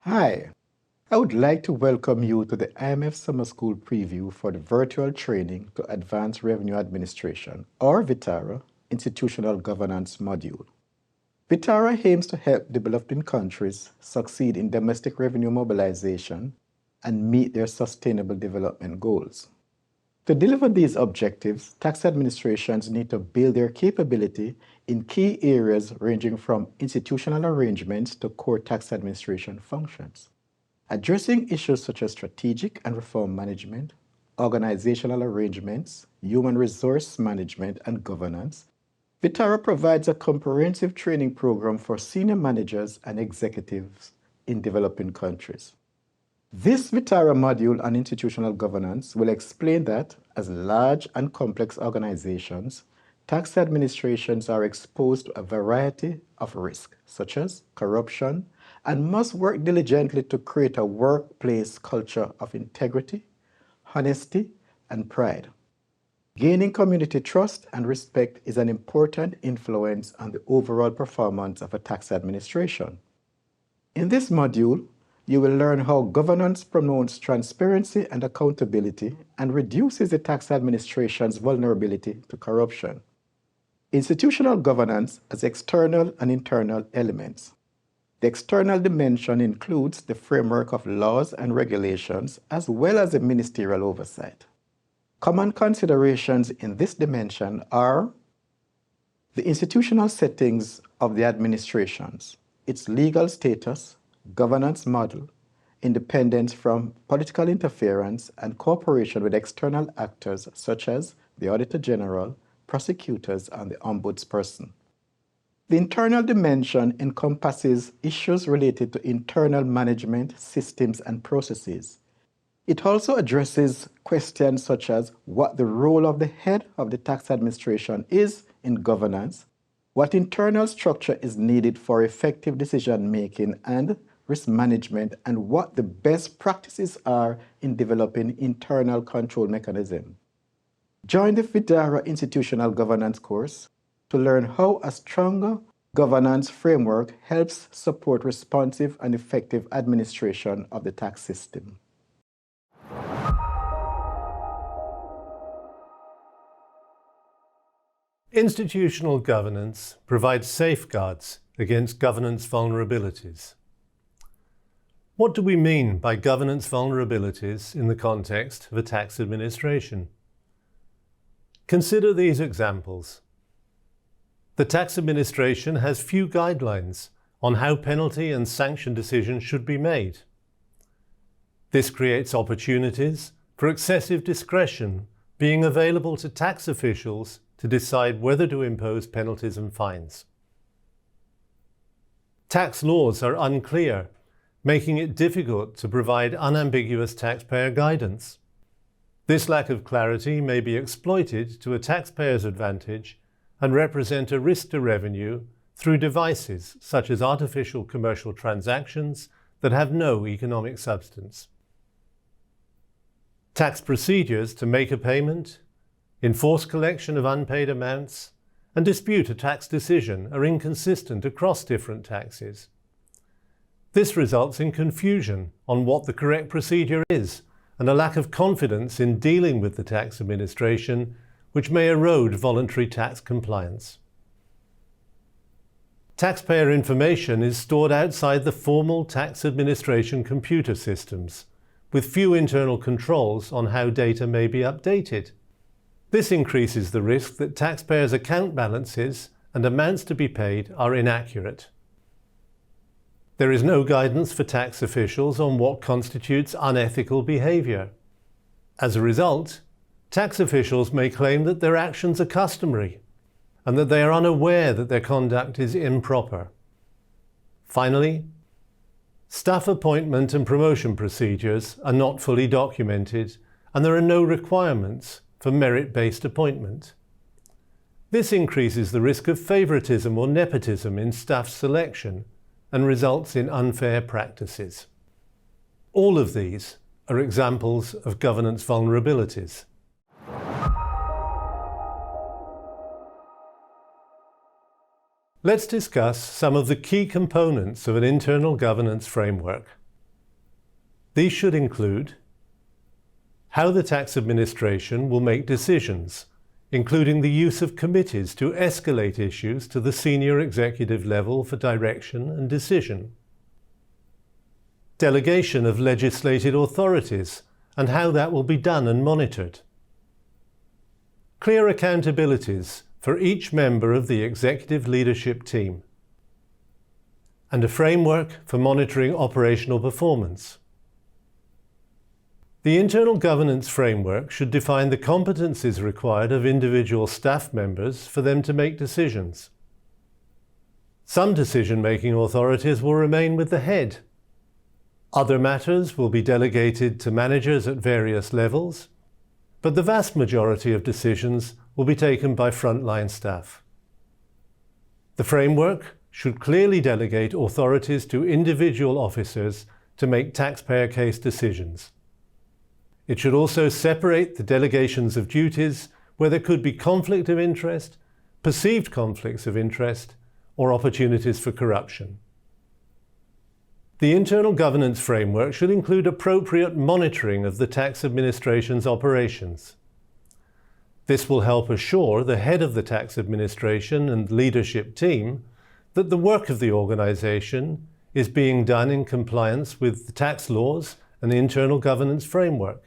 Hi, I would like to welcome you to the IMF Summer School preview for the virtual training to Advanced Revenue Administration, or VITARA, Institutional Governance module. VITARA aims to help developing countries succeed in domestic revenue mobilization and meet their sustainable development goals. To deliver these objectives, tax administrations need to build their capability in key areas ranging from institutional arrangements to core tax administration functions. Addressing issues such as strategic and reform management, organizational arrangements, human resource management, and governance, VITARA provides a comprehensive training program for senior managers and executives in developing countries. This VITARA module on institutional governance will explain that, as large and complex organizations, tax administrations are exposed to a variety of risks, such as corruption, and must work diligently to create a workplace culture of integrity, honesty, and pride. Gaining community trust and respect is an important influence on the overall performance of a tax administration. In this module, you will learn how governance promotes transparency and accountability and reduces the tax administration's vulnerability to corruption. Institutional governance has external and internal elements. The external dimension includes the framework of laws and regulations as well as the ministerial oversight. Common considerations in this dimension are the institutional settings of the administrations, its legal status, governance model, independence from political interference, and cooperation with external actors such as the Auditor General, prosecutors, and the Ombudsperson. The internal dimension encompasses issues related to internal management, systems, and processes. It also addresses questions such as what the role of the head of the tax administration is in governance, what internal structure is needed for effective decision-making and risk management, and what the best practices are in developing internal control mechanisms. Join the VITARA Institutional Governance course to learn how a stronger governance framework helps support responsive and effective administration of the tax system. Institutional governance provides safeguards against governance vulnerabilities. What do we mean by governance vulnerabilities in the context of a tax administration? Consider these examples. The tax administration has few guidelines on how penalty and sanction decisions should be made. This creates opportunities for excessive discretion being available to tax officials to decide whether to impose penalties and fines. Tax laws are unclear, making it difficult to provide unambiguous taxpayer guidance. This lack of clarity may be exploited to a taxpayer's advantage and represent a risk to revenue through devices such as artificial commercial transactions that have no economic substance. Tax procedures to make a payment, enforce collection of unpaid amounts, and dispute a tax decision are inconsistent across different taxes. This results in confusion on what the correct procedure is and a lack of confidence in dealing with the tax administration, which may erode voluntary tax compliance. Taxpayer information is stored outside the formal tax administration computer systems, with few internal controls on how data may be updated. This increases the risk that taxpayers' account balances and amounts to be paid are inaccurate. There is no guidance for tax officials on what constitutes unethical behavior. As a result, tax officials may claim that their actions are customary and that they are unaware that their conduct is improper. Finally, staff appointment and promotion procedures are not fully documented, and there are no requirements for merit-based appointment. This increases the risk of favoritism or nepotism in staff selection and results in unfair practices. All of these are examples of governance vulnerabilities. Let's discuss some of the key components of an internal governance framework. These should include how the tax administration will make decisions, including the use of committees to escalate issues to the senior executive level for direction and decision, delegation of legislated authorities and how that will be done and monitored, clear accountabilities for each member of the executive leadership team, and a framework for monitoring operational performance. The internal governance framework should define the competencies required of individual staff members for them to make decisions. Some decision-making authorities will remain with the head. Other matters will be delegated to managers at various levels, but the vast majority of decisions will be taken by frontline staff. The framework should clearly delegate authorities to individual officers to make taxpayer case decisions. It should also separate the delegations of duties where there could be conflict of interest, perceived conflicts of interest, or opportunities for corruption. The internal governance framework should include appropriate monitoring of the tax administration's operations. This will help assure the head of the tax administration and leadership team that the work of the organisation is being done in compliance with the tax laws and the internal governance framework.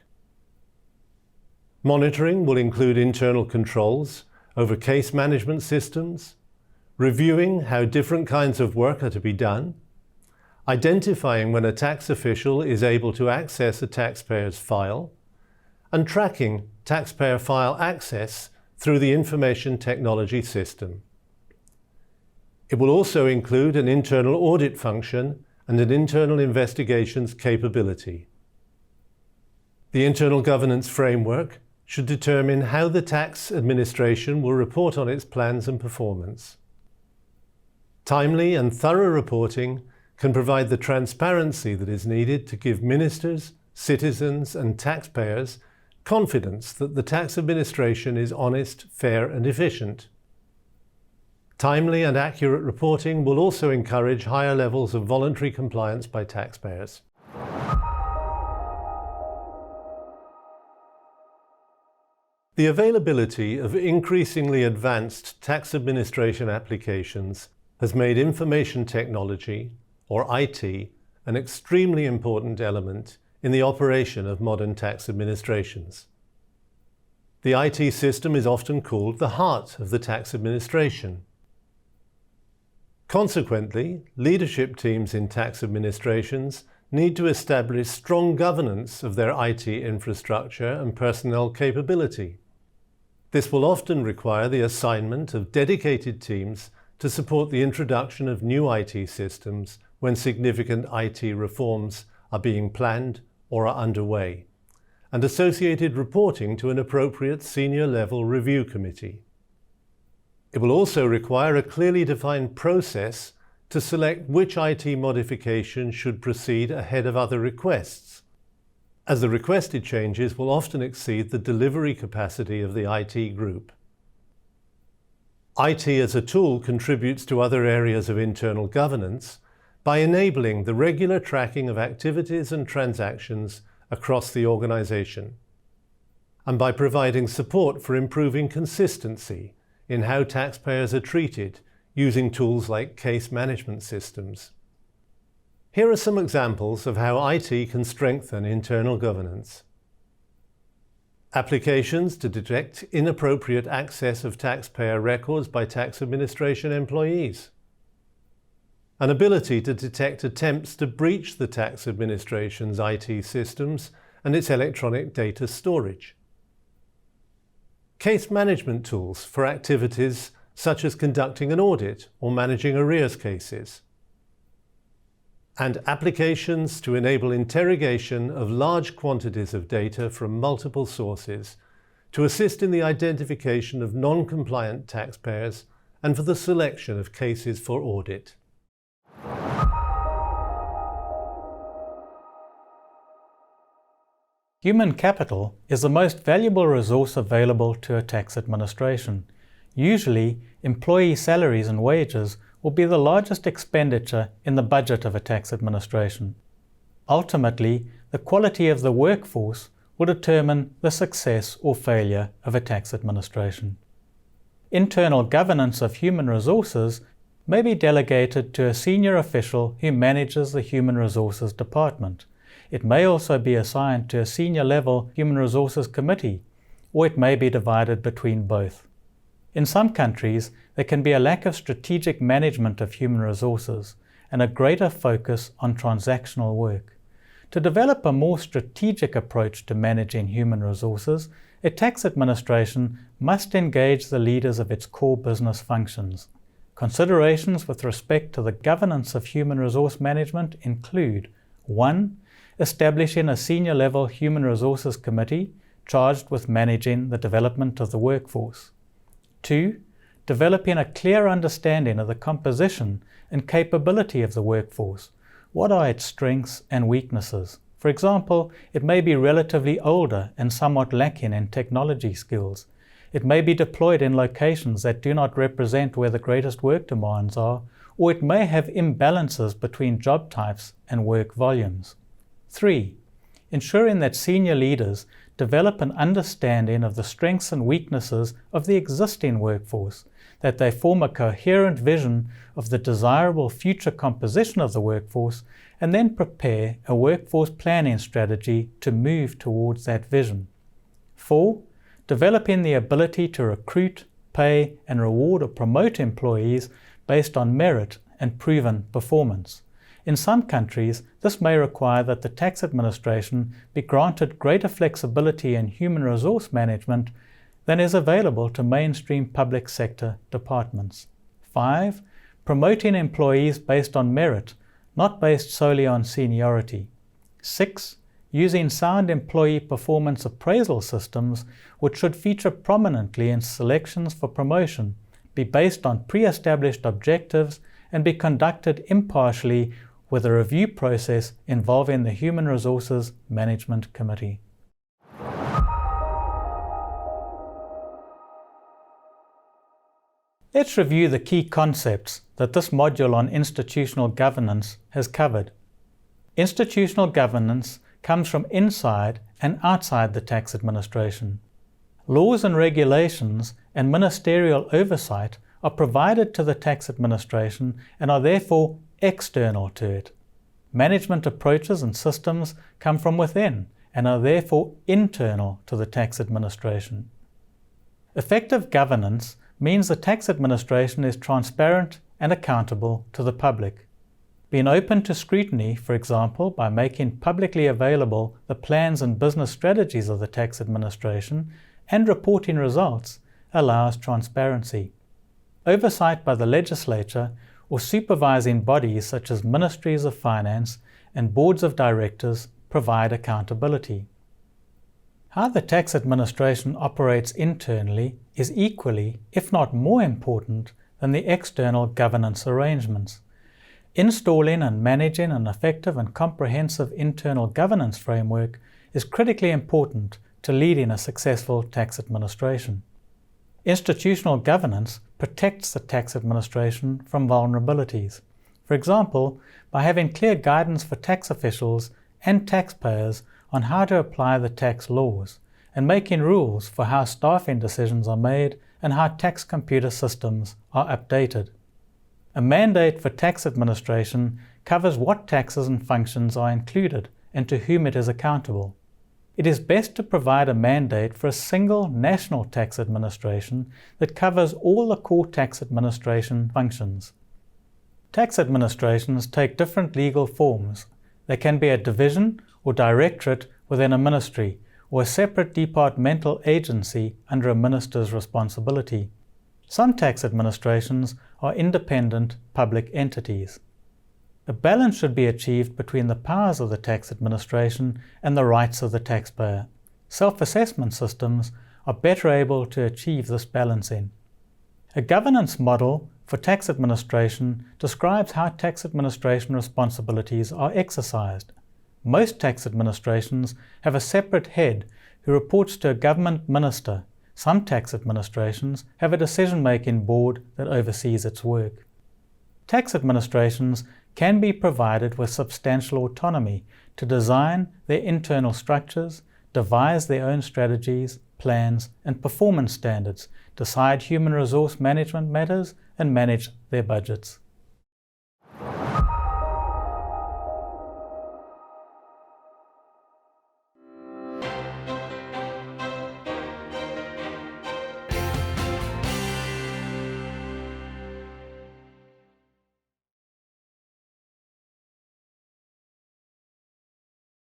Monitoring will include internal controls over case management systems, reviewing how different kinds of work are to be done, identifying when a tax official is able to access a taxpayer's file, and tracking taxpayer file access through the information technology system. It will also include an internal audit function and an internal investigations capability. The internal governance framework should determine how the tax administration will report on its plans and performance. Timely and thorough reporting can provide the transparency that is needed to give ministers, citizens and taxpayers confidence that the tax administration is honest, fair and efficient. Timely and accurate reporting will also encourage higher levels of voluntary compliance by taxpayers. The availability of increasingly advanced tax administration applications has made information technology, or IT, an extremely important element in the operation of modern tax administrations. The IT system is often called the heart of the tax administration. Consequently, leadership teams in tax administrations need to establish strong governance of their IT infrastructure and personnel capability. This will often require the assignment of dedicated teams to support the introduction of new IT systems when significant IT reforms are being planned or are underway, and associated reporting to an appropriate senior level review committee. It will also require a clearly defined process to select which IT modification should proceed ahead of other requests, as the requested changes will often exceed the delivery capacity of the IT group. IT as a tool contributes to other areas of internal governance by enabling the regular tracking of activities and transactions across the organisation, and by providing support for improving consistency in how taxpayers are treated using tools like case management systems. Here are some examples of how IT can strengthen internal governance. Applications to detect inappropriate access of taxpayer records by tax administration employees. An ability to detect attempts to breach the tax administration's IT systems and its electronic data storage. Case management tools for activities such as conducting an audit or managing arrears cases. And applications to enable interrogation of large quantities of data from multiple sources to assist in the identification of non-compliant taxpayers and for the selection of cases for audit. Human capital is the most valuable resource available to a tax administration. Usually, employee salaries and wages will be the largest expenditure in the budget of a tax administration. Ultimately, the quality of the workforce will determine the success or failure of a tax administration. Internal governance of human resources may be delegated to a senior official who manages the Human Resources Department. It may also be assigned to a senior level Human Resources Committee, or it may be divided between both. In some countries, there can be a lack of strategic management of human resources and a greater focus on transactional work. To develop a more strategic approach to managing human resources, a tax administration must engage the leaders of its core business functions. Considerations with respect to the governance of human resource management include 1. Establishing a senior level Human Resources Committee charged with managing the development of the workforce. 2. Developing a clear understanding of the composition and capability of the workforce. What are its strengths and weaknesses? For example, it may be relatively older and somewhat lacking in technology skills. It may be deployed in locations that do not represent where the greatest work demands are, or it may have imbalances between job types and work volumes. 3. Ensuring that senior leaders develop an understanding of the strengths and weaknesses of the existing workforce, that they form a coherent vision of the desirable future composition of the workforce, and then prepare a workforce planning strategy to move towards that vision. 4. Developing the ability to recruit, pay, and reward or promote employees based on merit and proven performance. In some countries, this may require that the tax administration be granted greater flexibility in human resource management than is available to mainstream public sector departments. 5. Promoting employees based on merit, not based solely on seniority. 6. Using sound employee performance appraisal systems, which should feature prominently in selections for promotion, be based on pre-established objectives, and be conducted impartially with a review process involving the Human Resources Management Committee. Let's review the key concepts that this module on institutional governance has covered. Institutional governance comes from inside and outside the tax administration. Laws and regulations and ministerial oversight are provided to the tax administration and are therefore external to it. Management approaches and systems come from within and are therefore internal to the tax administration. Effective governance means the tax administration is transparent and accountable to the public. Being open to scrutiny, for example, by making publicly available the plans and business strategies of the tax administration and reporting results, allows transparency. Oversight by the legislature or supervising bodies such as ministries of finance and boards of directors provide accountability. How the tax administration operates internally is equally, if not more important, than the external governance arrangements. Installing and managing an effective and comprehensive internal governance framework is critically important to leading a successful tax administration. Institutional governance protects the tax administration from vulnerabilities. For example, by having clear guidance for tax officials and taxpayers on how to apply the tax laws, and making rules for how staffing decisions are made and how tax computer systems are updated. A mandate for tax administration covers what taxes and functions are included and to whom it is accountable. It is best to provide a mandate for a single national tax administration that covers all the core tax administration functions. Tax administrations take different legal forms. They can be a division or directorate within a ministry, or a separate departmental agency under a minister's responsibility. Some tax administrations are independent public entities. A balance should be achieved between the powers of the tax administration and the rights of the taxpayer. Self-assessment systems are better able to achieve this balancing. A governance model for tax administration describes how tax administration responsibilities are exercised. Most tax administrations have a separate head who reports to a government minister. Some tax administrations have a decision-making board that oversees its work. Tax administrations can be provided with substantial autonomy to design their internal structures, devise their own strategies, plans, and performance standards, decide human resource management matters, and manage their budgets.